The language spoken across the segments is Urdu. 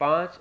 5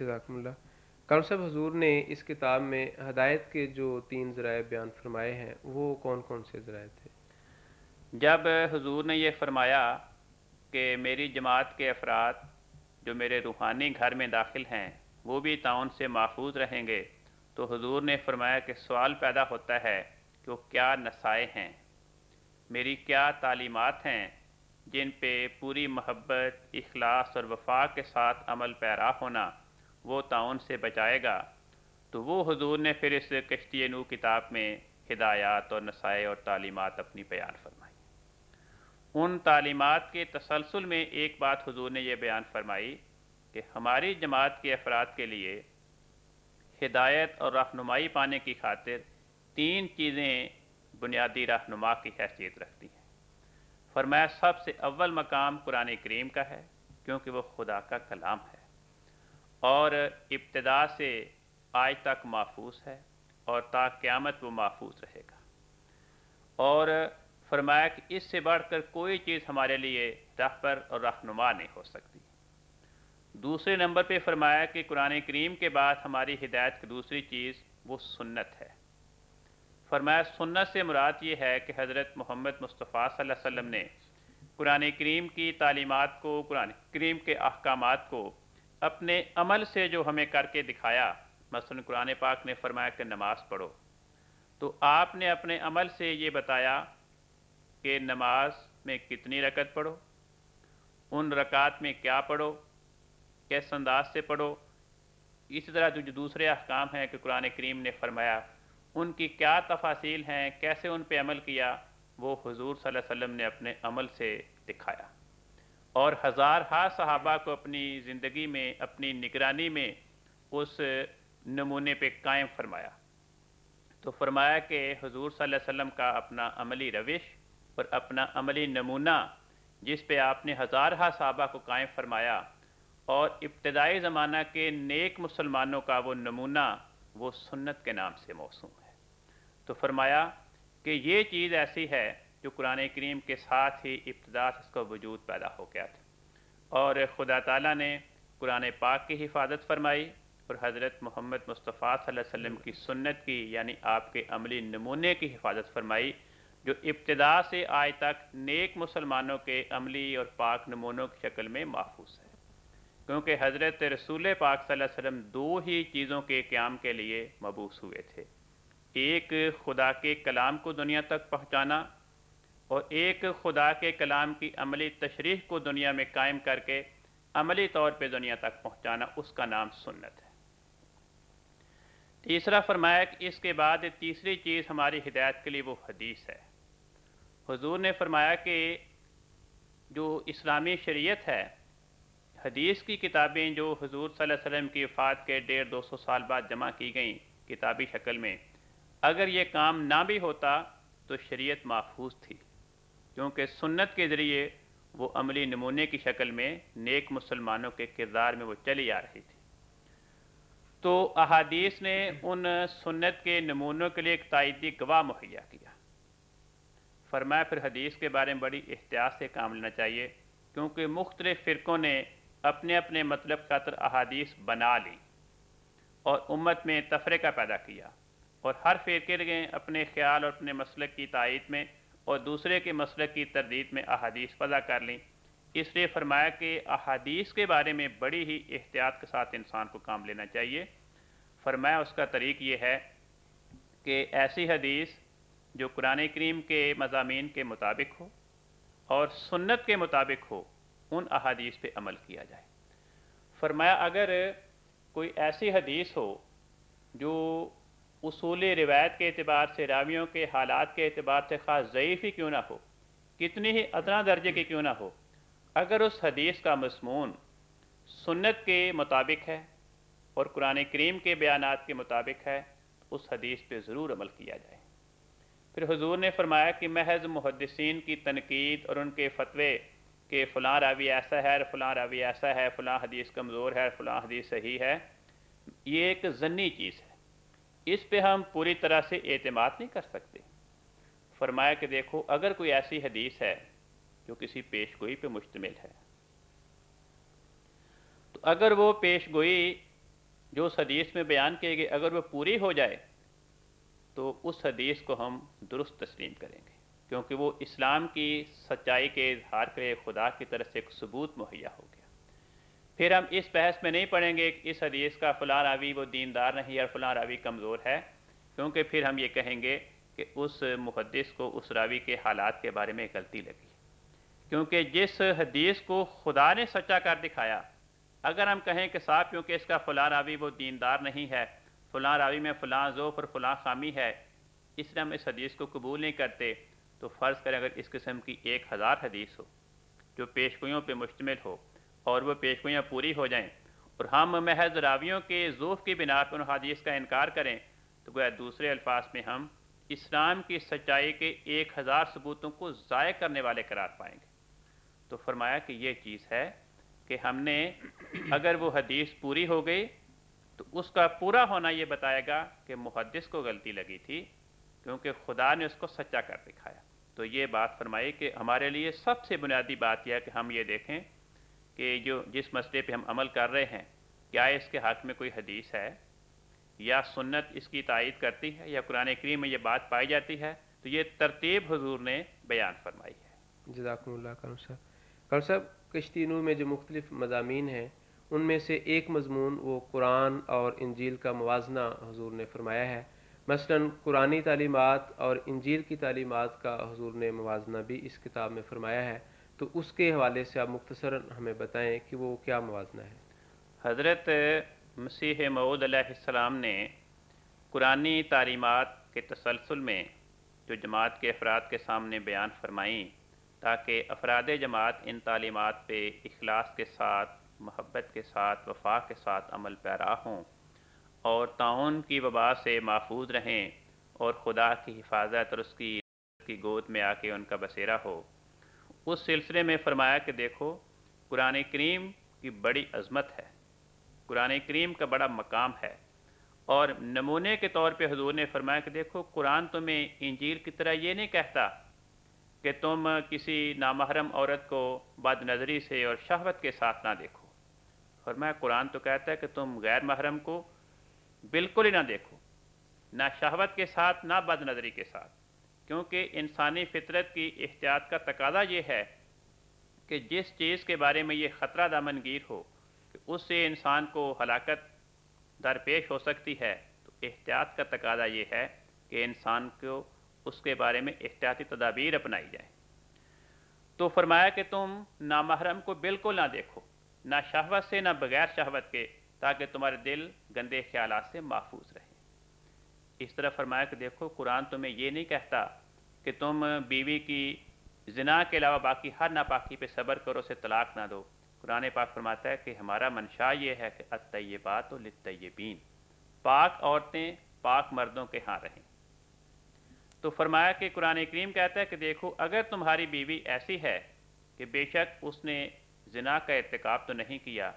جزاکم اللہ۔ کون صاحب، حضور نے اس کتاب میں ہدایت کے جو 3 ذرائع بیان فرمائے ہیں وہ کون کون سے ذرائع تھے؟ جب حضور نے یہ فرمایا کہ میری جماعت کے افراد جو میرے روحانی گھر میں داخل ہیں وہ بھی طاعون سے محفوظ رہیں گے، تو حضور نے فرمایا کہ سوال پیدا ہوتا ہے کہ وہ کیا نصائح ہیں، میری کیا تعلیمات ہیں جن پہ پوری محبت، اخلاص اور وفا کے ساتھ عمل پیرا ہونا وہ طاعون سے بچائے گا۔ تو وہ حضور نے پھر اس کشتی نوح کتاب میں ہدایات اور نصائح اور تعلیمات اپنی بیان فرمائی۔ ان تعلیمات کے تسلسل میں ایک بات حضور نے یہ بیان فرمائی کہ ہماری جماعت کے افراد کے لیے ہدایت اور رہنمائی پانے کی خاطر 3 چیزیں بنیادی رہنما کی حیثیت رکھتی ہیں۔ فرمایا سب سے اول مقام قرآن کریم کا ہے، کیونکہ وہ خدا کا کلام ہے اور ابتدا سے آج تک محفوظ ہے اور تا قیامت وہ محفوظ رہے گا، اور فرمایا کہ اس سے بڑھ کر کوئی چیز ہمارے لیے رہبر اور رہنما نہیں ہو سکتی۔ دوسرے نمبر پہ فرمایا کہ قرآن کریم کے بعد ہماری ہدایت کی دوسری چیز وہ سنت ہے۔ فرمایا سنت سے مراد یہ ہے کہ حضرت محمد مصطفیٰ صلی اللہ علیہ وسلم نے قرآن کریم کی تعلیمات کو، قرآن کریم کے احکامات کو اپنے عمل سے جو ہمیں کر کے دکھایا۔ مثلا قرآن پاک نے فرمایا کہ نماز پڑھو، تو آپ نے اپنے عمل سے یہ بتایا کہ نماز میں کتنی رکعت پڑھو، ان رکعات میں کیا پڑھو، کس انداز سے پڑھو۔ اسی طرح جو دوسرے احکام ہیں کہ قرآن کریم نے فرمایا ان کی کیا تفاصیل ہیں، کیسے ان پہ عمل کیا، وہ حضور صلی اللہ علیہ وسلم نے اپنے عمل سے دکھایا اور ہزارہا صحابہ کو اپنی زندگی میں، اپنی نگرانی میں اس نمونے پہ قائم فرمایا۔ تو فرمایا کہ حضور صلی اللہ علیہ وسلم کا اپنا عملی روش اور اپنا عملی نمونہ جس پہ آپ نے ہزارہا صحابہ کو قائم فرمایا، اور ابتدائی زمانہ کے نیک مسلمانوں کا وہ نمونہ وہ سنت کے نام سے موسوم ہے۔ تو فرمایا کہ یہ چیز ایسی ہے جو قرآن کریم کے ساتھ ہی ابتدا سے اس کا وجود پیدا ہو گیا تھا، اور خدا تعالیٰ نے قرآن پاک کی حفاظت فرمائی اور حضرت محمد مصطفیٰ صلی اللہ علیہ وسلم کی سنت کی، یعنی آپ کے عملی نمونے کی حفاظت فرمائی، جو ابتدا سے آج تک نیک مسلمانوں کے عملی اور پاک نمونوں کی شکل میں محفوظ ہے۔ کیونکہ حضرت رسول پاک صلی اللہ علیہ وسلم 2 ہی چیزوں کے قیام کے لیے مبعوث ہوئے تھے، ایک خدا کے کلام کو دنیا تک پہنچانا، اور ایک خدا کے کلام کی عملی تشریح کو دنیا میں قائم کر کے عملی طور پہ دنیا تک پہنچانا، اس کا نام سنت ہے۔ تیسرا فرمایا کہ اس کے بعد تیسری چیز ہماری ہدایت کے لیے وہ حدیث ہے۔ حضور نے فرمایا کہ جو اسلامی شریعت ہے، حدیث کی کتابیں جو حضور صلی اللہ علیہ وسلم کی وفات کے 150-200 سال بعد جمع کی گئیں کتابی شکل میں، اگر یہ کام نہ بھی ہوتا تو شریعت محفوظ تھی، کیونکہ سنت کے ذریعے وہ عملی نمونے کی شکل میں نیک مسلمانوں کے کردار میں وہ چلی آ رہی تھی۔ تو احادیث نے ان سنت کے نمونوں کے لیے ایک تائیدی گواہ مہیا کیا۔ فرمایا پھر حدیث کے بارے میں بڑی احتیاط سے کام لینا چاہیے، کیونکہ مختلف فرقوں نے اپنے اپنے مطلب خاطر احادیث بنا لی اور امت میں تفرقہ پیدا کیا، اور ہر فرقے نے اپنے خیال اور اپنے مسلک کی تائید میں اور دوسرے کے مسلک کی تردید میں احادیث وضع کر لیں۔ اس لیے فرمایا کہ احادیث کے بارے میں بڑی ہی احتیاط کے ساتھ انسان کو کام لینا چاہیے۔ فرمایا اس کا طریق یہ ہے کہ ایسی حدیث جو قرآن کریم کے مضامین کے مطابق ہو اور سنت کے مطابق ہو، ان احادیث پہ عمل کیا جائے۔ فرمایا اگر کوئی ایسی حدیث ہو جو اصول روایت کے اعتبار سے، راویوں کے حالات کے اعتبار سے خاص ضعیف ہی کیوں نہ ہو، کتنی ہی ادنا درجے کی کیوں نہ ہو، اگر اس حدیث کا مضمون سنت کے مطابق ہے اور قرآن کریم کے بیانات کے مطابق ہے، اس حدیث پہ ضرور عمل کیا جائے۔ پھر حضور نے فرمایا کہ محض محدثین کی تنقید اور ان کے فتوے کہ فلاں راوی ایسا ہے، فلاں راوی ایسا ہے، فلاں حدیث کمزور ہے، فلاں حدیث صحیح ہے، یہ ایک ضنی چیز ہے، اس پہ ہم پوری طرح سے اعتماد نہیں کر سکتے۔ فرمایا کہ دیکھو اگر کوئی ایسی حدیث ہے جو کسی پیش گوئی پہ مشتمل ہے، تو اگر وہ پیش گوئی جو اس حدیث میں بیان کیے گئے اگر وہ پوری ہو جائے تو اس حدیث کو ہم درست تسلیم کریں گے، کیونکہ وہ اسلام کی سچائی کے اظہار کے لیے خدا کی طرف سے ایک ثبوت مہیا ہو گیا۔ پھر ہم اس بحث میں نہیں پڑھیں گے کہ اس حدیث کا فلاں راوی وہ دیندار نہیں اور فلاں راوی کمزور ہے، کیونکہ پھر ہم یہ کہیں گے کہ اس محدث کو اس راوی کے حالات کے بارے میں غلطی لگی، کیونکہ جس حدیث کو خدا نے سچا کر دکھایا، اگر ہم کہیں کہ صاحب کیونکہ اس کا فلاں راوی وہ دیندار نہیں ہے، فلاں راوی میں فلاں ضعف اور فلاں خامی ہے، اس لیے ہم اس حدیث کو قبول نہیں کرتے، تو فرض کریں اگر اس قسم کی 1000 حدیث ہو جو پیشگوئیوں پہ مشتمل ہو اور وہ پیشگوئیاں پوری ہو جائیں اور ہم محض راویوں کے ضعف کی بنا پر ان حدیث کا انکار کریں، تو گویا دوسرے الفاظ میں ہم اسلام کی سچائی کے 1000 ثبوتوں کو ضائع کرنے والے قرار پائیں گے۔ تو فرمایا کہ یہ چیز ہے کہ ہم نے اگر وہ حدیث پوری ہو گئی تو اس کا پورا ہونا یہ بتائے گا کہ محدث کو غلطی لگی تھی، کیونکہ خدا نے اس کو سچا کر دکھایا۔ تو یہ بات فرمائی کہ ہمارے لیے سب سے بنیادی بات یہ ہے کہ ہم یہ دیکھیں کہ جس مسئلے پہ ہم عمل کر رہے ہیں کیا اس کے حق میں کوئی حدیث ہے یا سنت اس کی تائید کرتی ہے یا قرآن کریم میں یہ بات پائی جاتی ہے، تو یہ ترتیب حضور نے بیان فرمائی ہے۔ جزاکم اللہ خیر صاحب۔ صاحب کشتی نور میں جو مختلف مضامین ہیں ان میں سے ایک مضمون وہ قرآن اور انجیل کا موازنہ حضور نے فرمایا ہے، مثلا قرآنی تعلیمات اور انجیل کی تعلیمات کا حضور نے موازنہ بھی اس کتاب میں فرمایا ہے، تو اس کے حوالے سے آپ مختصراً ہمیں بتائیں کہ وہ کیا موازنہ ہے۔ حضرت مسیح موعود علیہ السلام نے قرآنی تعلیمات کے تسلسل میں جو جماعت کے افراد کے سامنے بیان فرمائیں تاکہ افراد جماعت ان تعلیمات پہ اخلاص کے ساتھ، محبت کے ساتھ، وفا کے ساتھ عمل پیرا ہوں اور طاعون کی وبا سے محفوظ رہیں اور خدا کی حفاظت اور اس کی گود میں آ کے ان کا بسیرا ہو۔ اس سلسلے میں فرمایا کہ دیکھو قرآن کریم کی بڑی عظمت ہے، قرآن کریم کا بڑا مقام ہے، اور نمونے کے طور پہ حضور نے فرمایا کہ دیکھو قرآن تمہیں انجیل کی طرح یہ نہیں کہتا کہ تم کسی نامحرم عورت کو بد نظری سے اور شہوت کے ساتھ نہ دیکھو، فرمایا قرآن تو کہتا ہے کہ تم غیر محرم کو بالکل ہی نہ دیکھو، نہ شہوت کے ساتھ نہ بد نظری کے ساتھ، کیونکہ انسانی فطرت کی احتیاط کا تقاضا یہ ہے کہ جس چیز کے بارے میں یہ خطرہ دامنگیر ہو کہ اس سے انسان کو ہلاکت درپیش ہو سکتی ہے، تو احتیاط کا تقاضا یہ ہے کہ انسان کو اس کے بارے میں احتیاطی تدابیر اپنائی جائیں۔ تو فرمایا کہ تم نامحرم کو بالکل نہ دیکھو، نہ شہوت سے نہ بغیر شہوت کے، تاکہ تمہارے دل گندے خیالات سے محفوظ رہیں۔ اس طرح فرمایا کہ دیکھو قرآن تمہیں یہ نہیں کہتا کہ تم بیوی کی زنا کے علاوہ باقی ہر ناپاکی پہ صبر کرو، اسے طلاق نہ دو۔ قرآن پاک فرماتا ہے کہ ہمارا منشا یہ ہے کہ الطیبات للطیبین، پاک عورتیں پاک مردوں کے ہاں رہیں۔ تو فرمایا کہ قرآن کریم کہتا ہے کہ دیکھو اگر تمہاری بیوی ایسی ہے کہ بے شک اس نے زنا کا ارتکاب تو نہیں کیا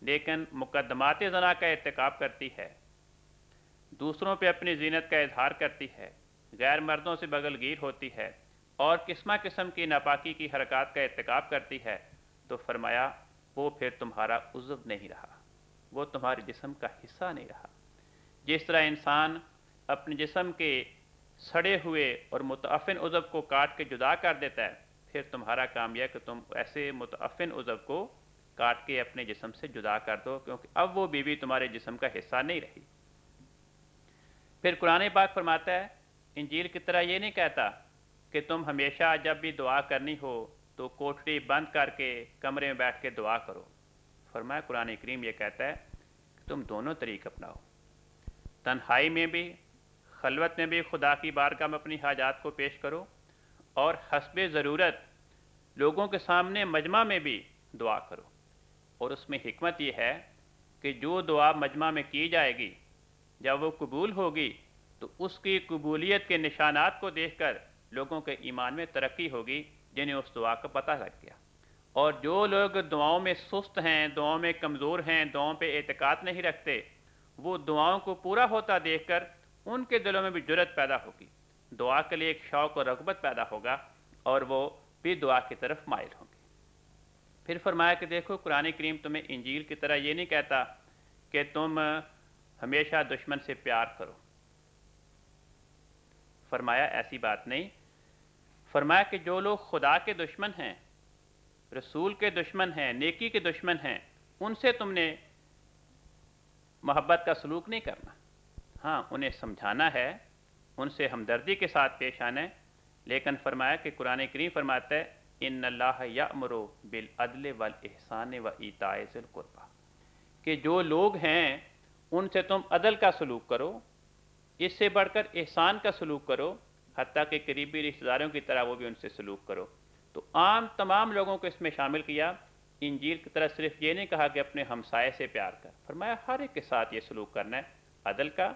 لیکن مقدمات زنا کا ارتکاب کرتی ہے، دوسروں پہ اپنی زینت کا اظہار کرتی ہے، غیر مردوں سے بغل گیر ہوتی ہے اور قسمہ قسم کی ناپاکی کی حرکات کا ارتکاب کرتی ہے، تو فرمایا وہ پھر تمہارا عضو نہیں رہا، وہ تمہارے جسم کا حصہ نہیں رہا۔ جس طرح انسان اپنے جسم کے سڑے ہوئے اور متعفن عضو کو کاٹ کے جدا کر دیتا ہے، پھر تمہارا کام یہ کہ تم ایسے متعفن عضو کو کاٹ کے اپنے جسم سے جدا کر دو، کیونکہ اب وہ بیوی تمہارے جسم کا حصہ نہیں رہی۔ پھر قرآن پاک فرماتا ہے انجیل کی طرح یہ نہیں کہتا کہ تم ہمیشہ جب بھی دعا کرنی ہو تو کوٹڑی بند کر کے کمرے میں بیٹھ کے دعا کرو۔ فرمایا قرآن کریم یہ کہتا ہے کہ تم دونوں طریق اپناؤ، تنہائی میں بھی، خلوت میں بھی خدا کی بارگاہ میں اپنی حاجات کو پیش کرو، اور حسب ضرورت لوگوں کے سامنے مجمع میں بھی دعا کرو۔ اور اس میں حکمت یہ ہے کہ جو دعا مجمع میں کی جائے گی جب وہ قبول ہوگی تو اس کی قبولیت کے نشانات کو دیکھ کر لوگوں کے ایمان میں ترقی ہوگی جنہیں اس دعا کا پتہ لگ گیا، اور جو لوگ دعاؤں میں سست ہیں، دعاؤں میں کمزور ہیں، دعاؤں پہ اعتقاد نہیں رکھتے، وہ دعاؤں کو پورا ہوتا دیکھ کر ان کے دلوں میں بھی جرت پیدا ہوگی، دعا کے لیے ایک شوق اور رغبت پیدا ہوگا اور وہ بھی دعا کی طرف مائل ہوں گے۔ پھر فرمایا کہ دیکھو قرآن کریم تمہیں انجیل کی طرح یہ نہیں کہتا کہ تم ہمیشہ دشمن سے پیار کرو. فرمایا ایسی بات نہیں. فرمایا کہ جو لوگ خدا کے دشمن ہیں، رسول کے دشمن ہیں، نیکی کے دشمن ہیں، ان سے تم نے محبت کا سلوک نہیں کرنا. ہاں انہیں سمجھانا ہے، ان سے ہمدردی کے ساتھ پیش آنا ہے، لیکن فرمایا کہ قرآن کریم فرماتا ہے ان اللہ یأمر بالعدل والاحسان وایتاء ذی القربی، کہ جو لوگ ہیں ان سے تم عدل کا سلوک کرو، اس سے بڑھ کر احسان کا سلوک کرو، حتیٰ کہ قریبی رشتہ داروں کی طرح وہ بھی ان سے سلوک کرو. تو عام تمام لوگوں کو اس میں شامل کیا. انجیل کی طرح صرف یہ نہیں کہا کہ اپنے ہمسائے سے پیار کر، فرمایا ہر ایک کے ساتھ یہ سلوک کرنا ہے، عدل کا،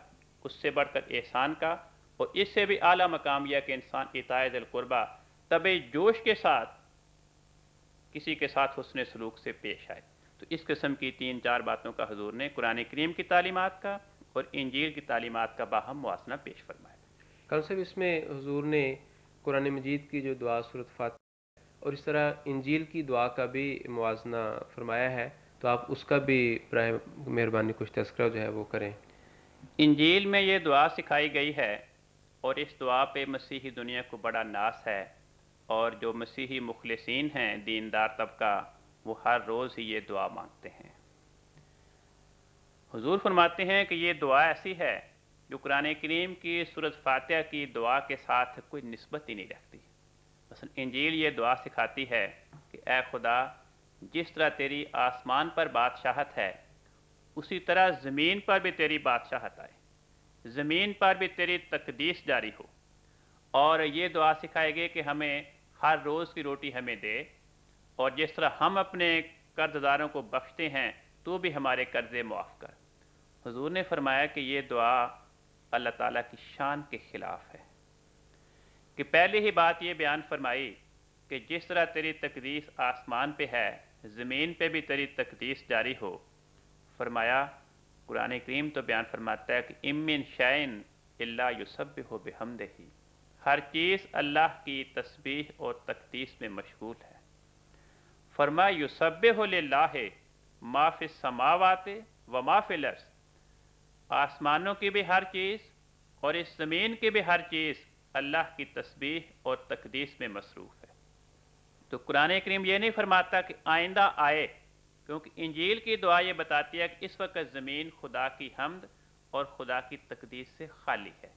اس سے بڑھ کر احسان کا، اور اس سے بھی اعلیٰ مقام یہ کہ انسان ایتاء ذی القربی طبع جوش کے ساتھ کسی کے ساتھ حسن سلوک سے پیش آئے. تو اس قسم کی 3-4 باتوں کا حضور نے قرآن کریم کی تعلیمات کا اور انجیل کی تعلیمات کا باہم موازنہ پیش فرمایا. کل صاحب اس میں حضور نے قرآن مجید کی جو دعا سورۃ فاتحہ اور اس طرح انجیل کی دعا کا بھی موازنہ فرمایا ہے، تو آپ اس کا بھی برائے مہربانی کچھ تذکرہ جو ہے وہ کریں. انجیل میں یہ دعا سکھائی گئی ہے اور اس دعا پہ مسیحی دنیا کو بڑا ناز ہے، اور جو مسیحی مخلصین ہیں، دیندار طبقہ، وہ ہر روز ہی یہ دعا مانگتے ہیں. حضور فرماتے ہیں کہ یہ دعا ایسی ہے جو قرآن کریم کی سورۃ فاتحہ کی دعا کے ساتھ کوئی نسبت ہی نہیں رکھتی. مثلا انجیل یہ دعا سکھاتی ہے کہ اے خدا، جس طرح تیری آسمان پر بادشاہت ہے اسی طرح زمین پر بھی تیری بادشاہت آئے، زمین پر بھی تیری تقدیس جاری ہو. اور یہ دعا سکھائے گی کہ ہمیں ہر روز کی روٹی ہمیں دے، اور جس طرح ہم اپنے قرض داروں کو بخشتے ہیں تو بھی ہمارے قرضے معاف کر. حضور نے فرمایا کہ یہ دعا اللہ تعالیٰ کی شان کے خلاف ہے، کہ پہلے ہی بات یہ بیان فرمائی کہ جس طرح تیری تقدیس آسمان پہ ہے زمین پہ بھی تیری تقدیس جاری ہو. فرمایا قرآن کریم تو بیان فرماتا ہے کہ ام من شیء الا یسبح بحمدہ، ہر چیز اللہ کی تسبیح اور تقدیس میں مشغول ہے. فرمایا یسبح للہ ما فی السماوات و ما فی الارض، آسمانوں کی بھی ہر چیز اور اس زمین کی بھی ہر چیز اللہ کی تسبیح اور تقدیس میں مصروف ہے. تو قرآن کریم یہ نہیں فرماتا کہ آئندہ آئے، کیونکہ انجیل کی دعا یہ بتاتی ہے کہ اس وقت زمین خدا کی حمد اور خدا کی تقدیس سے خالی ہے،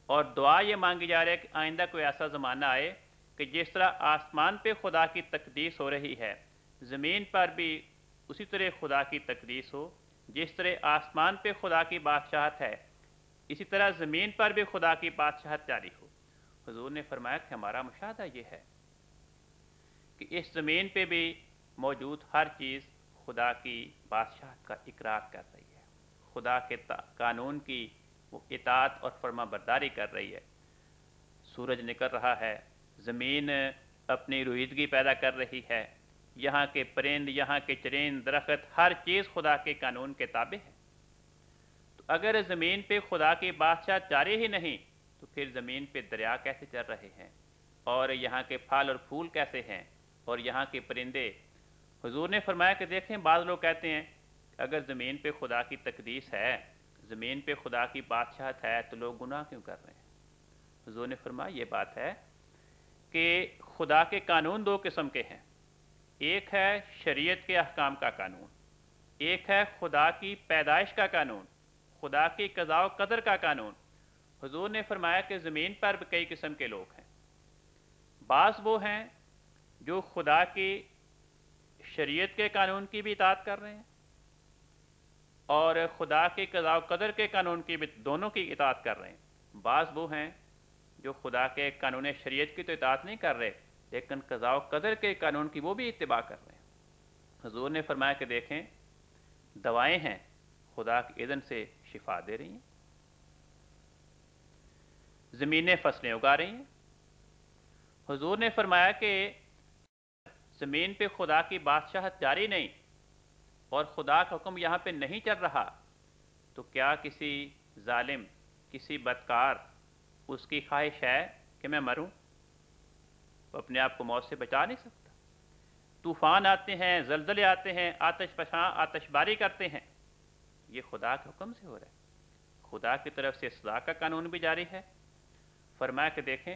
اور دعا یہ مانگی جا رہی ہے کہ آئندہ کوئی ایسا زمانہ آئے کہ جس طرح آسمان پہ خدا کی تقدیس ہو رہی ہے زمین پر بھی اسی طرح خدا کی تقدیس ہو. جس طرح آسمان پہ خدا کی بادشاہت ہے اسی طرح زمین پر بھی خدا کی بادشاہت جاری ہو. حضور نے فرمایا کہ ہمارا مشاہدہ یہ ہے کہ اس زمین پہ بھی موجود ہر چیز خدا کی بادشاہت کا اقرار کر رہی ہے، خدا کے قانون کی وہ اطاعت اور فرما برداری کر رہی ہے. سورج نکل رہا ہے، زمین اپنی رویدگی پیدا کر رہی ہے، یہاں کے پرند، یہاں کے چرند، درخت، ہر چیز خدا کے قانون کے تابع ہے. تو اگر زمین پہ خدا کی بادشاہت جاری ہی نہیں تو پھر زمین پہ دریا کیسے چل رہے ہیں، اور یہاں کے پھل اور پھول کیسے ہیں، اور یہاں کے پرندے. حضور نے فرمایا کہ دیکھیں بعض لوگ کہتے ہیں کہ اگر زمین پہ خدا کی تقدیس ہے، زمین پہ خدا کی بادشاہت ہے، تو لوگ گناہ کیوں کر رہے ہیں. حضور نے فرمایا یہ بات ہے کہ خدا کے قانون 2 قسم کے ہیں، ایک ہے شریعت کے احکام کا قانون، ایک ہے خدا کی پیدائش کا قانون، خدا کی قضاء و قدر کا قانون. حضور نے فرمایا کہ زمین پر بھی کئی قسم کے لوگ ہیں. بعض وہ ہیں جو خدا کی شریعت کے قانون کی بھی اطاعت کر رہے ہیں اور خدا کی قضاء و قدر کے قانون کی بھی، دونوں کی اطاعت کر رہے ہیں. بعض وہ ہیں جو خدا کے قانون شریعت کی تو اطاعت نہیں کر رہے لیکن قضاء و قدر کے قانون کی وہ بھی اتباع کر رہے ہیں. حضور نے فرمایا کہ دیکھیں دوائیں ہیں خدا کی اذن سے شفا دے رہی ہیں، زمینیں فصلیں اگا رہی ہیں. حضور نے فرمایا کہ زمین پہ خدا کی بادشاہت جاری نہیں اور خدا کا حکم یہاں پہ نہیں چل رہا تو کیا کسی ظالم، کسی بدکار اس کی خواہش ہے کہ میں مروں؟ وہ اپنے آپ کو موت سے بچا نہیں سکتا. طوفان آتے ہیں، زلزلے آتے ہیں، آتش فشاں آتش باری کرتے ہیں، یہ خدا کے حکم سے ہو رہا ہے، خدا کی طرف سے سزا کا قانون بھی جاری ہے۔ فرمایا کہ دیکھیں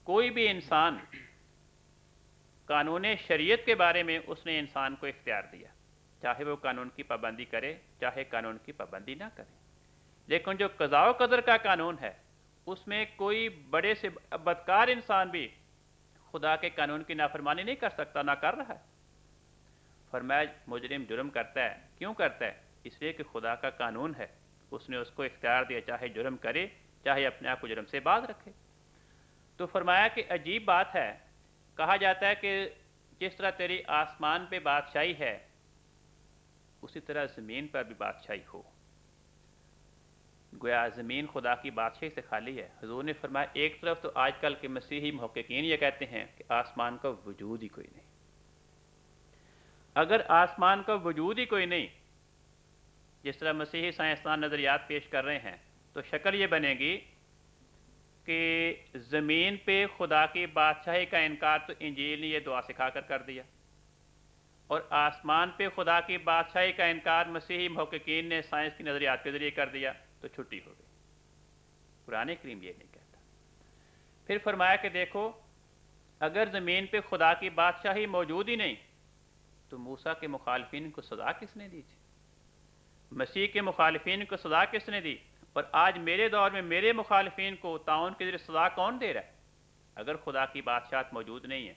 کوئی بھی انسان قانون شریعت کے بارے میں اس نے انسان کو اختیار دیا، چاہے وہ قانون کی پابندی کرے چاہے قانون کی پابندی نہ کرے، لیکن جو قضاء و قدر کا قانون ہے اس میں کوئی بڑے سے بدکار انسان بھی خدا کے قانون کی نافرمانی نہیں کر سکتا، نہ کر رہا ہے۔ فرمایا مجرم جرم کرتا ہے، کیوں کرتا ہے؟ اس لیے کہ خدا کا قانون ہے، اس نے اس کو اختیار دیا چاہے جرم کرے چاہے اپنے آپ کو جرم سے باز رکھے۔ تو فرمایا کہ عجیب بات ہے، کہا جاتا ہے کہ جس طرح تیری آسمان پہ بادشاہی ہے اسی طرح زمین پر بھی بادشاہی ہو۔ گویا زمین خدا کی بادشاہی سے خالی ہے۔ حضور نے فرمایا ایک طرف تو آج کل کے مسیحی محققین یہ کہتے ہیں کہ آسمان کا وجود ہی کوئی نہیں۔ اگر آسمان کا وجود ہی کوئی نہیں، جس طرح مسیحی سائنسدان نظریات پیش کر رہے ہیں، تو شکل یہ بنے گی کہ زمین پہ خدا کی بادشاہی کا انکار تو انجیل نے یہ دعا سکھا کر دیا، اور آسمان پہ خدا کی بادشاہی کا انکار مسیحی محققین نے سائنس کی نظریات کے ذریعے کر دیا، تو چھٹی ہو گئی۔ قرآن کریم یہ نہیں کہتا۔ پھر فرمایا کہ دیکھو اگر زمین پہ خدا کی بادشاہی موجود ہی نہیں تو موسیٰ کے مخالفین کو سزا کس نے دی تھی؟ مسیح کے مخالفین کو سزا کس نے دی؟ اور آج میرے دور میں میرے مخالفین کو طاعون کے ذریعے سزا کون دے رہا ہے اگر خدا کی بادشاہت موجود نہیں ہے؟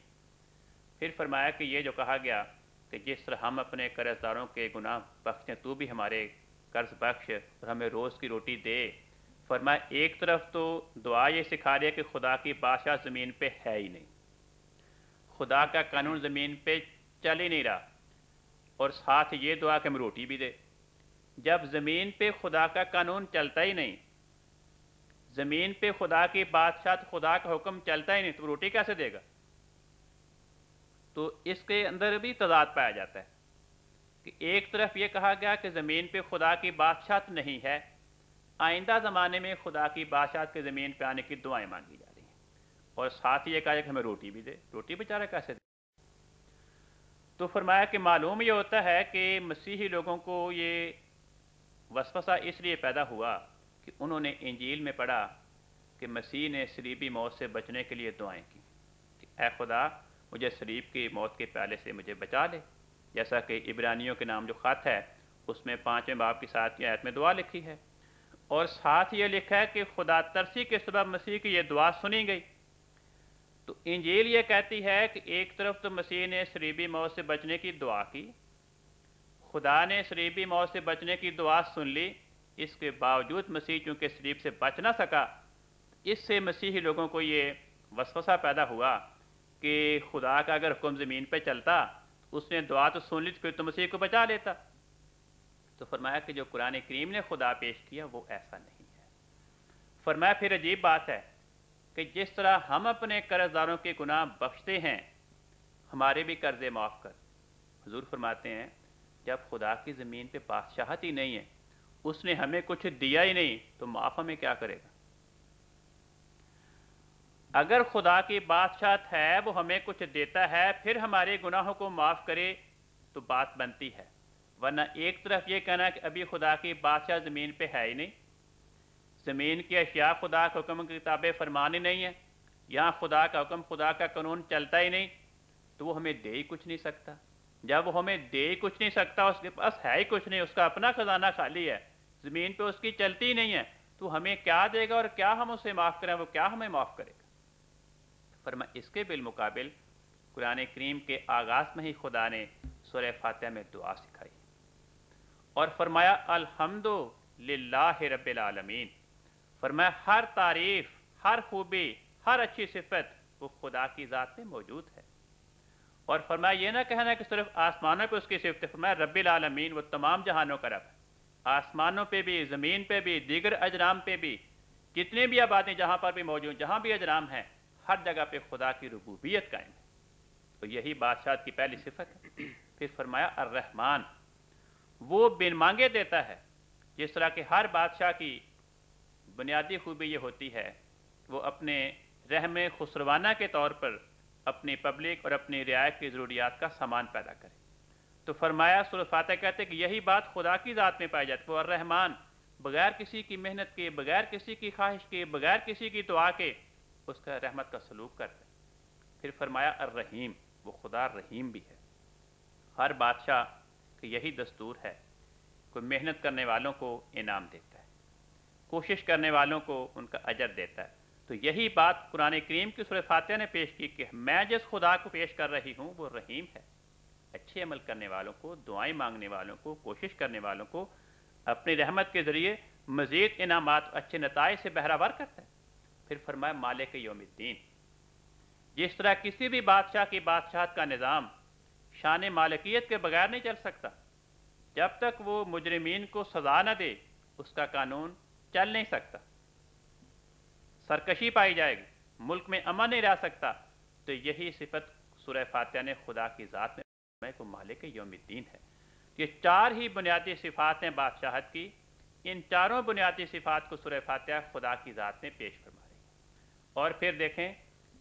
پھر فرمایا کہ یہ جو کہا گیا کہ جس طرح ہم اپنے قرض داروں کے گناہ بخشیں تو بھی ہمارے قرض بخش اور ہمیں روز کی روٹی دے۔ فرمایا ایک طرف تو دعا یہ سکھا رہی ہے کہ خدا کی بادشاہ زمین پہ ہے ہی نہیں، خدا کا قانون زمین پہ چل ہی نہیں رہا، اور ساتھ یہ دعا کہ ہم روٹی بھی دے۔ جب زمین پہ خدا کا قانون چلتا ہی نہیں، زمین پہ خدا کی بادشاہت خدا کا حکم چلتا ہی نہیں، تو روٹی کیسے دے گا؟ تو اس کے اندر بھی تضاد پایا جاتا ہے کہ ایک طرف یہ کہا گیا کہ زمین پہ خدا کی بادشاہت نہیں ہے، آئندہ زمانے میں خدا کی بادشاہت کے زمین پہ آنے کی دعائیں مانگی جا رہی ہیں، اور ساتھ یہ کہا کہ ہمیں روٹی بھی دے۔ روٹی بیچارہ کیسے دے؟ تو فرمایا کہ معلوم یہ ہوتا ہے کہ مسیحی لوگوں کو یہ وسوسہ اس لیے پیدا ہوا کہ انہوں نے انجیل میں پڑھا کہ مسیح نے صلیبی موت سے بچنے کے لیے دعائیں کی کہ اے خدا مجھے صلیب کی موت کے پیالے سے مجھے بچا لے، جیسا کہ عبرانیوں کے نام جو خط ہے اس میں 5ویں باب کی 7ویں آیت میں دعا لکھی ہے، اور ساتھ یہ لکھا ہے کہ خدا ترسی کے سبب مسیح کی یہ دعا سنی گئی۔ تو انجیل یہ کہتی ہے کہ ایک طرف تو مسیح نے صلیبی موت سے بچنے کی دعا کی، خدا نے صلیبی موت سے بچنے کی دعا سن لی، اس کے باوجود مسیح چونکہ صلیب سے بچ نہ سکا، اس سے مسیحی لوگوں کو یہ وسوسہ پیدا ہوا کہ خدا کا اگر حکم زمین پہ چلتا، اس نے دعا تو سن لی پھر تو مسیح کو بچا لیتا۔ تو فرمایا کہ جو قرآن کریم نے خدا پیش کیا وہ ایسا نہیں ہے۔ فرمایا پھر عجیب بات ہے کہ جس طرح ہم اپنے قرض داروں کے گناہ بخشتے ہیں، ہمارے بھی قرضے معاف کر۔ حضور فرماتے ہیں جب خدا کی زمین پہ بادشاہت ہی نہیں ہے، اس نے ہمیں کچھ دیا ہی نہیں، تو معاف ہمیں کیا کرے گا؟ اگر خدا کی بادشاہت ہے، وہ ہمیں کچھ دیتا ہے، پھر ہمارے گناہوں کو معاف کرے تو بات بنتی ہے، ورنہ ایک طرف یہ کہنا کہ ابھی خدا کی بادشاہ زمین پہ ہے ہی نہیں، زمین کی اشیاء خدا کے حکم کی کتاب فرمان ہی نہیں ہے، یہاں خدا کا حکم خدا کا قانون چلتا ہی نہیں، تو وہ ہمیں دے ہی کچھ نہیں سکتا۔ جب وہ ہمیں دے ہی کچھ نہیں سکتا، اس کے پاس ہے ہی کچھ نہیں، اس کا اپنا خزانہ خالی ہے، زمین پہ اس کی چلتی ہی نہیں ہے، تو ہمیں کیا دے گا اور کیا ہم اسے معاف کریں، وہ کیا ہمیں معاف کرے گا؟ فرمایا اس کے بالمقابل قرآن کریم کے آغاز میں ہی خدا نے سورہ فاتحہ میں دعا سکھائی اور فرمایا الحمد للہ رب العالمین۔ فرمایا ہر تعریف، ہر خوبی، ہر اچھی صفت وہ خدا کی ذات میں موجود ہے، اور فرمایا یہ نہ کہنا کہ صرف آسمانوں پہ اس کی صفت ہے، فرمایا رب العالمین، وہ تمام جہانوں کا رب ہے، آسمانوں پہ بھی، زمین پہ بھی، دیگر اجرام پہ بھی، جتنے بھی آبادی جہاں پر بھی موجود، جہاں بھی اجرام ہیں، ہر جگہ پہ خدا کی ربوبیت قائم ہے، تو یہی بادشاہت کی پہلی صفت ہے۔ پھر فرمایا الرحمن، وہ بن مانگے دیتا ہے، جس طرح کہ ہر بادشاہ کی بنیادی خوبی یہ ہوتی ہے وہ اپنے رحم خسروانہ کے طور پر اپنی پبلک اور اپنی رعایت کی ضروریات کا سامان پیدا کرے، تو فرمایا سورۃ فاتحہ کہتے ہیں کہ یہی بات خدا کی ذات میں پائی جاتی ہے، وہ الرحمن، بغیر کسی کی محنت کے، بغیر کسی کی خواہش کے، بغیر کسی کی دعا کے اس کا رحمت کا سلوک کرتے ہیں۔ پھر فرمایا الرحیم، وہ خدا رحیم بھی ہے۔ ہر بادشاہ کا یہی دستور ہے، کوئی محنت کرنے والوں کو انعام دیتا ہے، کوشش کرنے والوں کو ان کا اجر دیتا ہے۔ تو یہی بات قرآن کریم کی سورۃ فاتحہ نے پیش کی کہ میں جس خدا کو پیش کر رہی ہوں وہ رحیم ہے، اچھے عمل کرنے والوں کو، دعائیں مانگنے والوں کو، کوشش کرنے والوں کو اپنی رحمت کے ذریعے مزید انعامات، اچھے نتائج سے بہرہور کرتا ہے۔ پھر فرمایا مالک یوم الدین، جس طرح کسی بھی بادشاہ کی بادشاہت کا نظام شان مالکیت کے بغیر نہیں چل سکتا، جب تک وہ مجرمین کو سزا نہ دے اس کا قانون چل نہیں سکتا، سرکشی پائی جائے گی، ملک میں امن نہیں رہ سکتا۔ تو یہی صفت سورہ فاتحہ نے خدا کی ذات میں کو مالک یوم الدین ہے۔ یہ چار ہی بنیادی صفات ہیں بادشاہت کی، ان چاروں بنیادی صفات کو سورہ فاتحہ خدا کی ذات میں پیش فرما رہی ہے۔ اور پھر دیکھیں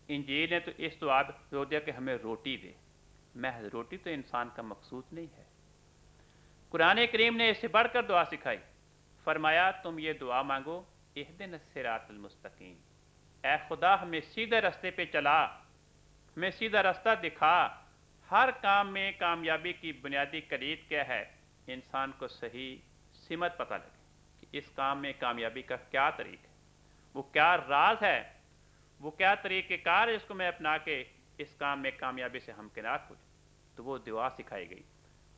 انجیل نے تو اس دعا جو دیا کہ ہمیں روٹی دے، محض روٹی تو انسان کا مقصود نہیں ہے، قرآن کریم نے اس سے بڑھ کر دعا سکھائی، فرمایا تم یہ دعا مانگو، اہدنا الصراط المستقیم، اے خدا ہمیں سیدھے راستے پہ چلا، ہمیں سیدھا راستہ دکھا۔ ہر کام میں کامیابی کی بنیادی کلید کیا ہے؟ انسان کو صحیح سمت پتہ لگے کہ اس کام میں کامیابی کا کیا طریق ہے، وہ کیا راز ہے، وہ کیا طریقہ کار ہے جس کو میں اپنا کے اس کام میں کامیابی سے ہمکنار ہو جائے۔ تو وہ دعا سکھائی گئی،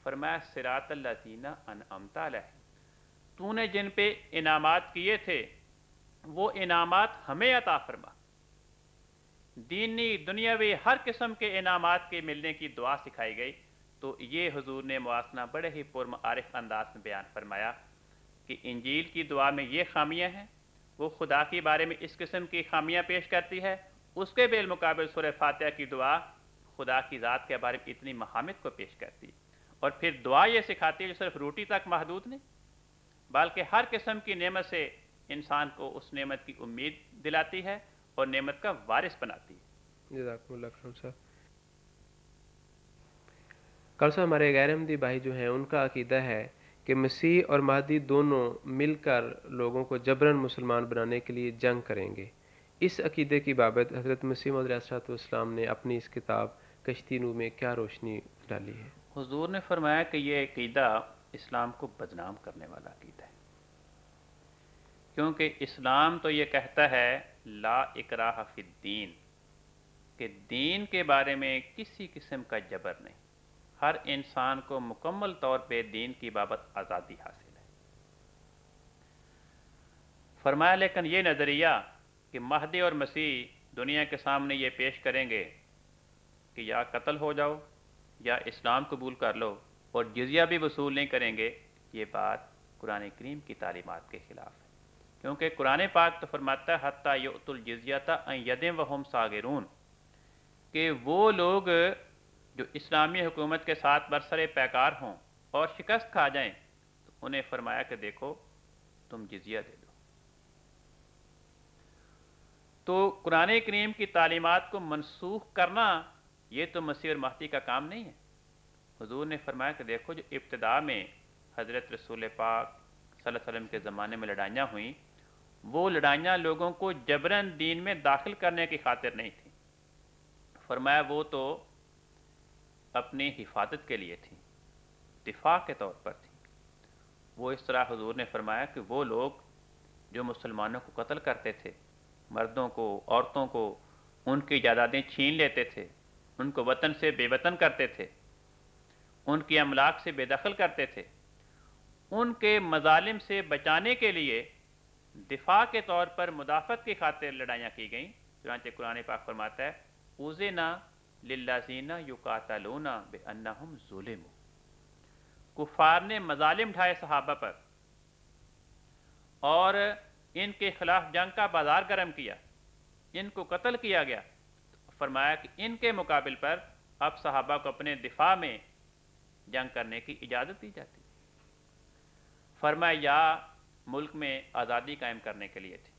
فرمایا صراط الذین انعمت علیہم، تو نے جن پہ انعامات کیے تھے وہ انعامات ہمیں عطا فرما۔ دینی دنیاوی ہر قسم کے انعامات کے ملنے کی دعا سکھائی گئی۔ تو یہ حضور نے موازنہ بڑے ہی پرمعارف انداز میں بیان فرمایا کہ انجیل کی دعا میں یہ خامیاں ہیں، وہ خدا کے بارے میں اس قسم کی خامیاں پیش کرتی ہے، اس کے بالمقابل سورہ فاتحہ کی دعا خدا کی ذات کے بارے میں اتنی محامد کو پیش کرتی ہے۔ اور پھر دعا یہ سکھاتی ہے جو صرف روٹی تک محدود نہیں، بلکہ ہر قسم کی نعمت سے انسان کو اس نعمت کی امید دلاتی ہے اور نعمت کا وارث بناتی ہے۔ جزاکم اللہ خیر صاحب۔ کل سے ہمارے غیر احمدی بھائی جو ہیں ان کا عقیدہ ہے کہ مسیح اور مہدی دونوں مل کر لوگوں کو جبراً مسلمان بنانے کے لیے جنگ کریں گے۔ اس عقیدے کی بابت حضرت مسیح موعود علیہ الصلوۃ والسلام نے اپنی اس کتاب کشتی نوح میں کیا روشنی ڈالی ہے؟ حضور نے فرمایا کہ یہ عقیدہ اسلام کو بدنام کرنے والا عقیدہ ہے، کیونکہ اسلام تو یہ کہتا ہے لا اکراہ فی الدین، کہ دین کے بارے میں کسی قسم کا جبر نہیں، ہر انسان کو مکمل طور پہ دین کی بابت آزادی حاصل ہے۔ فرمایا لیکن یہ نظریہ کہ مہدی اور مسیح دنیا کے سامنے یہ پیش کریں گے کہ یا قتل ہو جاؤ یا اسلام قبول کر لو اور جزیہ بھی وصول نہیں کریں گے، یہ بات قرآن کریم کی تعلیمات کے خلاف ہے، کیونکہ قرآن پاک تو فرماتا ہے حتیٰ یؤتوا الجزیۃ عن ید وہم صاغرون، کہ وہ لوگ جو اسلامی حکومت کے ساتھ برسر پیکار ہوں اور شکست کھا جائیں تو انہیں فرمایا کہ دیکھو تم جزیہ دے دو۔ تو قرآن کریم کی تعلیمات کو منسوخ کرنا یہ تو مسیح اور مہدی کا کام نہیں ہے۔ حضور نے فرمایا کہ دیکھو جو ابتدا میں حضرت رسول پاک صلی اللہ علیہ وسلم کے زمانے میں لڑائیاں ہوئیں، وہ لڑائیاں لوگوں کو جبراً دین میں داخل کرنے کی خاطر نہیں تھیں، فرمایا وہ تو اپنی حفاظت کے لیے تھیں، دفاع کے طور پر تھیں۔ وہ اس طرح حضور نے فرمایا کہ وہ لوگ جو مسلمانوں کو قتل کرتے تھے، مردوں کو، عورتوں کو، ان کی جائیدادیں چھین لیتے تھے، ان کو وطن سے بے وطن کرتے تھے، ان کی املاک سے بے دخل کرتے تھے، ان کے مظالم سے بچانے کے لیے دفاع کے طور پر مدافعت کی خاطر لڑائیاں کی گئیں۔ چنانچہ قرآن پاک فرماتا ہے اُذِنَ لِلَّذِينَ يُقَاتَلُونَ بِأَنَّهُمْ ظُلِمُوا، کفار نے مظالم ڈھائے صحابہ پر اور ان کے خلاف جنگ کا بازار گرم کیا، ان کو قتل کیا گیا، فرمایا کہ ان کے مقابل پر اب صحابہ کو اپنے دفاع میں جنگ کرنے کی اجازت دی جاتی۔ فرمایا یا ملک میں آزادی قائم کرنے کے لیے تھی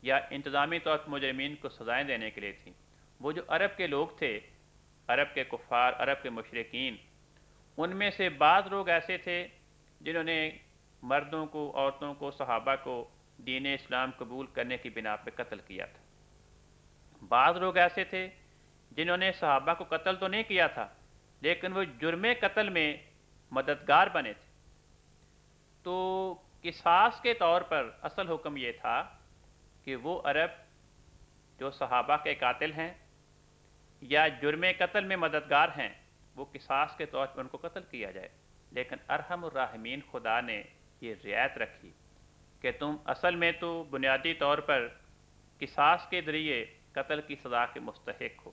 یا انتظامی طور پر مجرمین کو سزائیں دینے کے لیے تھی۔ وہ جو عرب کے لوگ تھے، عرب کے کفار، عرب کے مشرکین، ان میں سے بعض لوگ ایسے تھے جنہوں نے مردوں کو، عورتوں کو، صحابہ کو دین اسلام قبول کرنے کی بنا پہ قتل کیا تھا۔ بعض لوگ ایسے تھے جنہوں نے صحابہ کو قتل تو نہیں کیا تھا لیکن وہ جرم قتل میں مددگار بنے تھے۔ تو قصاص کے طور پر اصل حکم یہ تھا کہ وہ عرب جو صحابہ کے قاتل ہیں یا جرم قتل میں مددگار ہیں وہ قصاص کے طور پر ان کو قتل کیا جائے، لیکن ارحم الراحمین خدا نے یہ رعایت رکھی کہ تم اصل میں تو بنیادی طور پر قصاص کے ذریعے قتل کی سزا کے مستحق ہو،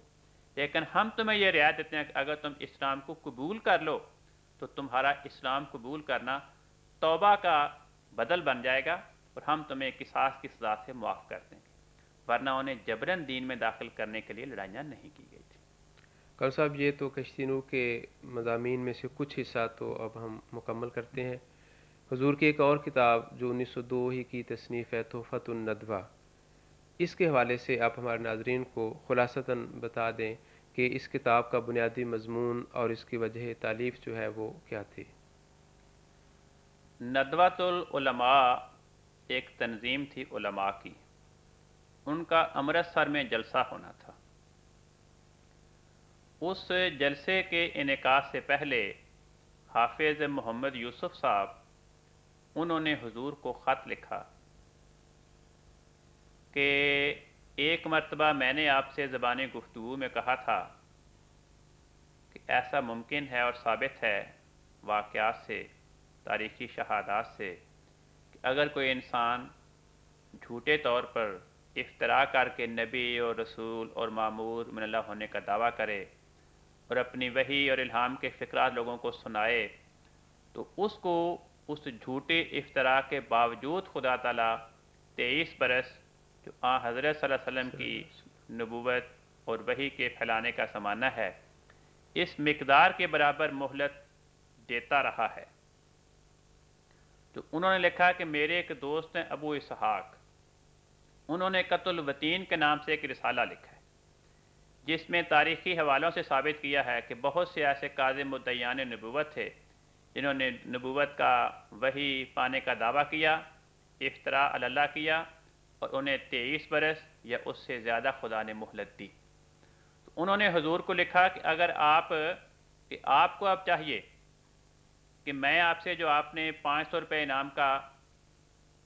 لیکن ہم تمہیں یہ رعایت دیتے ہیں کہ اگر تم اسلام کو قبول کر لو تو تمہارا اسلام قبول کرنا توبہ کا بدل بن جائے گا اور ہم تمہیں قصاص کی سزا سے معاف کر دیں گے، ورنہ انہیں جبراً دین میں داخل کرنے کے لیے لڑائیاں نہیں کی گئی تھی۔ قاری صاحب یہ تو کشتی نو کے مضامین میں سے کچھ حصہ تو اب ہم مکمل کرتے ہیں۔ حضور کی ایک اور کتاب جو 1902 ہی کی تصنیف ہے تحفۃ الندوہ، اس کے حوالے سے آپ ہمارے ناظرین کو خلاصتاً بتا دیں کہ اس کتاب کا بنیادی مضمون اور اس کی وجہ تالیف جو ہے وہ کیا تھی؟ ندوۃ العلماء ایک تنظیم تھی علماء کی، ان کا امرتسر میں جلسہ ہونا تھا۔ اس جلسے کے انعقاد سے پہلے حافظ محمد یوسف صاحب انہوں نے حضور کو خط لکھا کہ ایک مرتبہ میں نے آپ سے زبان گفتگو میں کہا تھا کہ ایسا ممکن ہے اور ثابت ہے واقعات سے، تاریخی شہادات سے، کہ اگر کوئی انسان جھوٹے طور پر افتراء کر کے نبی اور رسول اور مامور من اللہ ہونے کا دعویٰ کرے اور اپنی وحی اور الہام کے فقرات لوگوں کو سنائے تو اس کو اس جھوٹے افتراء کے باوجود خدا تعالیٰ 23 برس جو حضرت صلی اللہ علیہ وسلم کی نبوت اور وحی کے پھیلانے کا زمانہ ہے اس مقدار کے برابر مہلت دیتا رہا ہے۔ تو انہوں نے لکھا کہ میرے ایک دوست ہیں ابو اسحاق، انہوں نے قتل الوطین کے نام سے ایک رسالہ لکھا ہے جس میں تاریخی حوالوں سے ثابت کیا ہے کہ بہت سے ایسے کاذب مدعیان نبوت تھے جنہوں نے نبوت کا وحی پانے کا دعویٰ کیا، افتراء علی اللہ کیا اور انہیں 23 برس یا اس سے زیادہ خدا نے مہلت دی۔ تو انہوں نے حضور کو لکھا کہ اگر آپ کو اب چاہیے کہ میں آپ سے جو آپ نے 500 روپے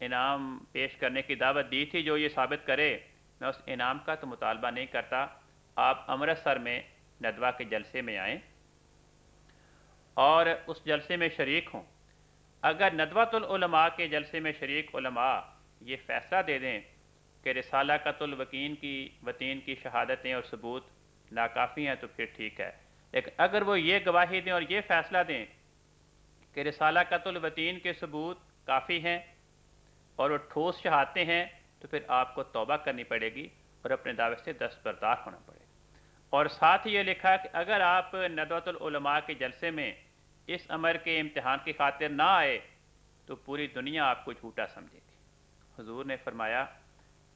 انعام پیش کرنے کی دعوت دی تھی جو یہ ثابت کرے، میں اس انعام کا تو مطالبہ نہیں کرتا، آپ امرتسر میں ندوہ کے جلسے میں آئیں اور اس جلسے میں شریک ہوں۔ اگر ندوۃ العلماء کے جلسے میں شریک علماء یہ فیصلہ دے دیں کہ رسالہ قتل وطین کی شہادتیں اور ثبوت ناکافی ہیں تو پھر ٹھیک ہے، لیکن اگر وہ یہ گواہی دیں اور یہ فیصلہ دیں کہ رسالہ قتل وطین کے ثبوت کافی ہیں اور وہ ٹھوس شہادتیں ہیں تو پھر آپ کو توبہ کرنی پڑے گی اور اپنے دعوے سے دستبردار ہونا پڑے گا۔ اور ساتھ ہی یہ لکھا کہ اگر آپ ندوۃ العلماء کے جلسے میں اس امر کے امتحان کی خاطر نہ آئے تو پوری دنیا آپ کو جھوٹا سمجھے گی۔ حضور نے فرمایا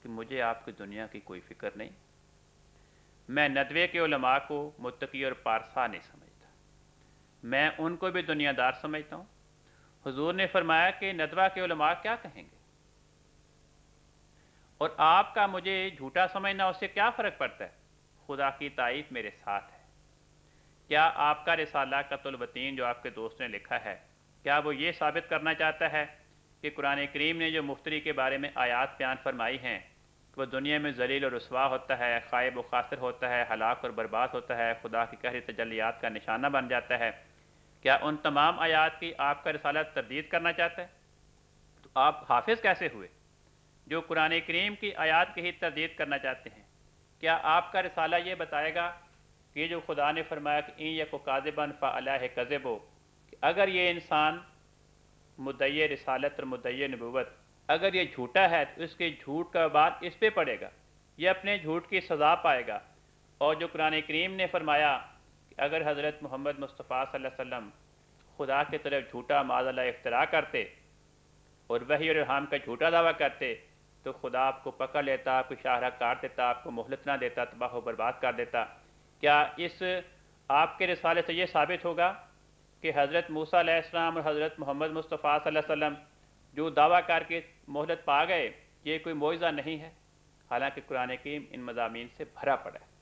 کہ مجھے آپ کی دنیا کی کوئی فکر نہیں، میں ندوے کے علماء کو متقی اور پارسا نہیں سمجھتا، میں ان کو بھی دنیا دار سمجھتا ہوں۔ حضور نے فرمایا کہ ندوہ کے علماء کیا کہیں گے اور آپ کا مجھے جھوٹا سمجھنا اس سے کیا فرق پڑتا ہے، خدا کی تائید میرے ساتھ ہے۔ کیا آپ کا رسالہ قتل الوطین جو آپ کے دوست نے لکھا ہے کیا وہ یہ ثابت کرنا چاہتا ہے کہ قرآن کریم نے جو مفتری کے بارے میں آیات بیان فرمائی ہیں کہ وہ دنیا میں ذلیل اور رسوا ہوتا ہے، خائب و خاسر ہوتا ہے، ہلاک اور برباد ہوتا ہے، خدا کی قہری تجلیات کا نشانہ بن جاتا ہے، کیا ان تمام آیات کی آپ کا رسالہ تردید کرنا چاہتا ہے؟ تو آپ حافظ کیسے ہوئے جو قرآن کریم کی آیات کی ہی تردید کرنا چاہتے ہیں؟ کیا آپ کا رسالہ یہ بتائے گا کہ یہ جو خدا نے فرمایا کہ این یکو کاذبا فعلیہ کذب، کہ اگر یہ انسان مدعی رسالت اور مدعی نبوت اگر یہ جھوٹا ہے تو اس کے جھوٹ کا بات اس پہ پڑے گا، یہ اپنے جھوٹ کی سزا پائے گا۔ اور جو قرآن کریم نے فرمایا کہ اگر حضرت محمد مصطفیٰ صلی اللہ علیہ وسلم خدا کی طرف جھوٹا معاذ اللہ افتراء کرتے اور وحی اور الہام کا جھوٹا دعویٰ کرتے تو خدا آپ کو پکڑ لیتا، آپ کو شاہراہ کاٹ دیتا، آپ کو مہلت نہ دیتا، تباہ و برباد کر دیتا۔ کیا اس آپ کے رسالے سے یہ ثابت ہوگا کہ حضرت موسیٰ علیہ السلام اور حضرت محمد مصطفیٰ صلی اللہ علیہ وسلم جو دعویٰ کر کے مہلت پا گئے یہ کوئی معجزہ نہیں ہے، حالانکہ قرآن کریم ان مضامین سے بھرا پڑا ہے۔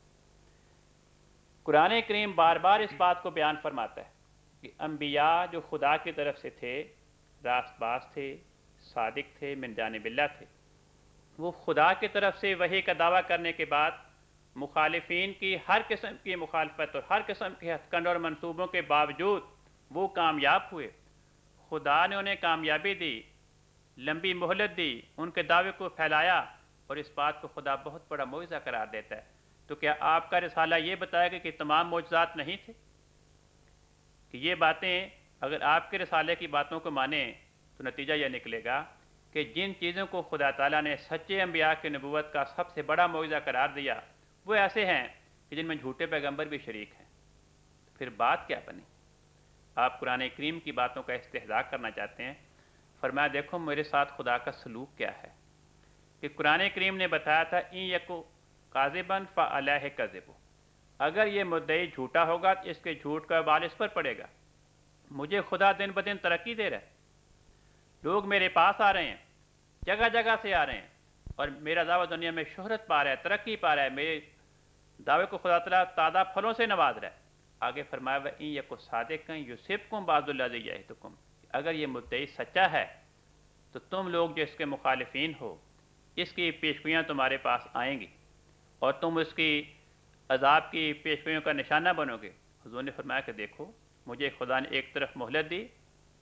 قرآن کریم بار بار اس بات کو بیان فرماتا ہے کہ انبیاء جو خدا کی طرف سے تھے، راست باز تھے، صادق تھے، من جانب اللہ تھے، وہ خدا کی طرف سے وحی کا دعویٰ کرنے کے بعد مخالفین کی ہر قسم کی مخالفت اور ہر قسم کے ہتھ کنڈ اور منصوبوں کے باوجود وہ کامیاب ہوئے۔ خدا نے انہیں کامیابی دی، لمبی مہلت دی، ان کے دعوے کو پھیلایا، اور اس بات کو خدا بہت بڑا معجزہ قرار دیتا ہے۔ تو کیا آپ کا رسالہ یہ بتائے گا کہ تمام معجزات نہیں تھے؟ کہ یہ باتیں اگر آپ کے رسالے کی باتوں کو مانیں تو نتیجہ یہ نکلے گا کہ جن چیزوں کو خدا تعالیٰ نے سچے انبیاء کی نبوت کا سب سے بڑا معجزہ قرار دیا وہ ایسے ہیں کہ جن میں جھوٹے پیغمبر بھی شریک ہیں، پھر بات کیا بنی؟ آپ قرآن کریم کی باتوں کا استہزاء کرنا چاہتے ہیں۔ فرمایا دیکھو میرے ساتھ خدا کا سلوک کیا ہے، کہ قرآن کریم نے بتایا تھا این یکو کاذباً فعلیہ کذب، اگر یہ مدعی جھوٹا ہوگا تو اس کے جھوٹ کا وبال اس پر پڑے گا۔ مجھے خدا دن بدن ترقی دے رہا ہے، لوگ میرے پاس آ رہے ہیں، جگہ جگہ سے آ رہے ہیں، اور میرا دعویٰ دنیا میں شہرت پا رہا ہے، ترقی پا رہا ہے، میرے دعوے کو خدا تعالیٰ تازہ پھلوں سے نواز رہا ہے۔ آگے فرمایا وَإِن يَكُ صَادِقًا يُصِبْكُم بَعْضُ الَّذِي يَعِدُكُم، اگر یہ مدعی سچا ہے تو تم لوگ جو اس کے مخالفین ہو اس کی پیشگوئیاں تمہارے پاس آئیں گی اور تم اس کی عذاب کی پیشگوئیوں کا نشانہ بنو گے۔ حضور نے فرمایا کہ دیکھو مجھے خدا نے ایک طرف مہلت دی،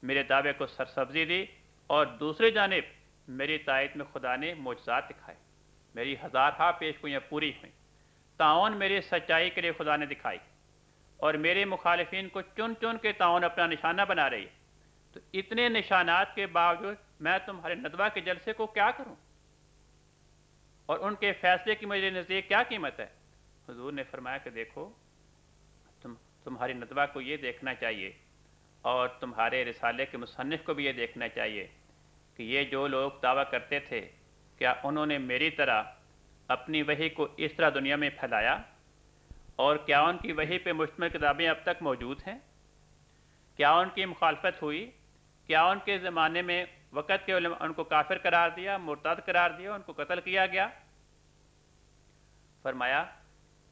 میرے دعوے کو سرسبزی دی، اور دوسری جانب میری تائید میں خدا نے معجزات دکھائے، میری ہزارہا پیشگوئیاں پوری ہوئیں، تعاون میری سچائی کے لیے خدا نے دکھائی، اور میرے مخالفین کو چن چن کے تعاون اپنا نشانہ بنا رہی ہے۔ تو اتنے نشانات کے باوجود میں تمہارے ندوہ کے جلسے کو کیا کروں، اور ان کے فیصلے کی میرے نزدیک کیا قیمت ہے؟ حضور نے فرمایا کہ دیکھو تمہاری ندوہ کو یہ دیکھنا چاہیے، اور تمہارے رسالے کے مصنف کو بھی یہ دیکھنا چاہیے کہ یہ جو لوگ دعویٰ کرتے تھے کیا انہوں نے میری طرح اپنی وحی کو اس طرح دنیا میں پھیلایا، اور کیا ان کی وحی پہ مشتمل کتابیں اب تک موجود ہیں؟ کیا ان کی مخالفت ہوئی؟ کیا ان کے زمانے میں وقت کے علماء ان کو کافر قرار دیا، مرتد قرار دیا، ان کو قتل کیا گیا؟ فرمایا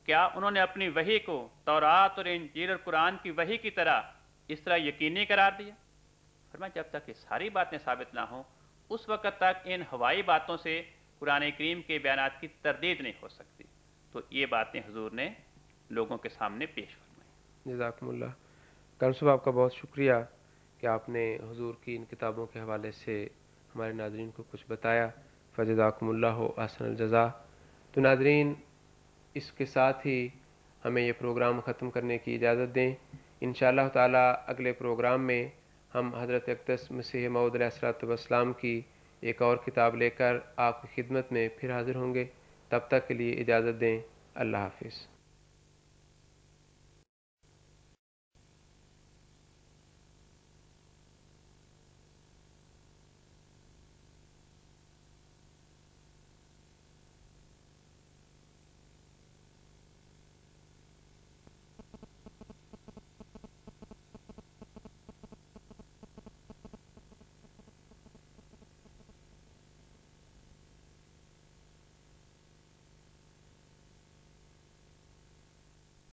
کیا انہوں نے اپنی وحی کو تورات اور انجیل اور قرآن کی وحی کی طرح اس طرح یقینی قرار دیا؟ فرمایا جب تک یہ ساری باتیں ثابت نہ ہوں اس وقت تک ان ہوائی باتوں سے قرآن کریم کے بیانات کی تردید نہیں ہو سکتی۔ تو یہ باتیں حضور نے لوگوں کے سامنے پیش فرمائی۔ جزاکم اللہ۔ کرم صاحب آپ کا بہت شکریہ کہ آپ نے حضور کی ان کتابوں کے حوالے سے ہمارے ناظرین کو کچھ بتایا۔ فجزاکم اللہ احسن الجزا۔ تو ناظرین اس کے ساتھ ہی ہمیں یہ پروگرام ختم کرنے کی اجازت دیں۔ انشاءاللہ تعالی اگلے پروگرام میں ہم حضرت اقدس مسیح موعود علیہ السلام کی ایک اور کتاب لے کر آپ کی خدمت میں پھر حاضر ہوں گے۔ تب تک کے لیے اجازت دیں۔ اللہ حافظ۔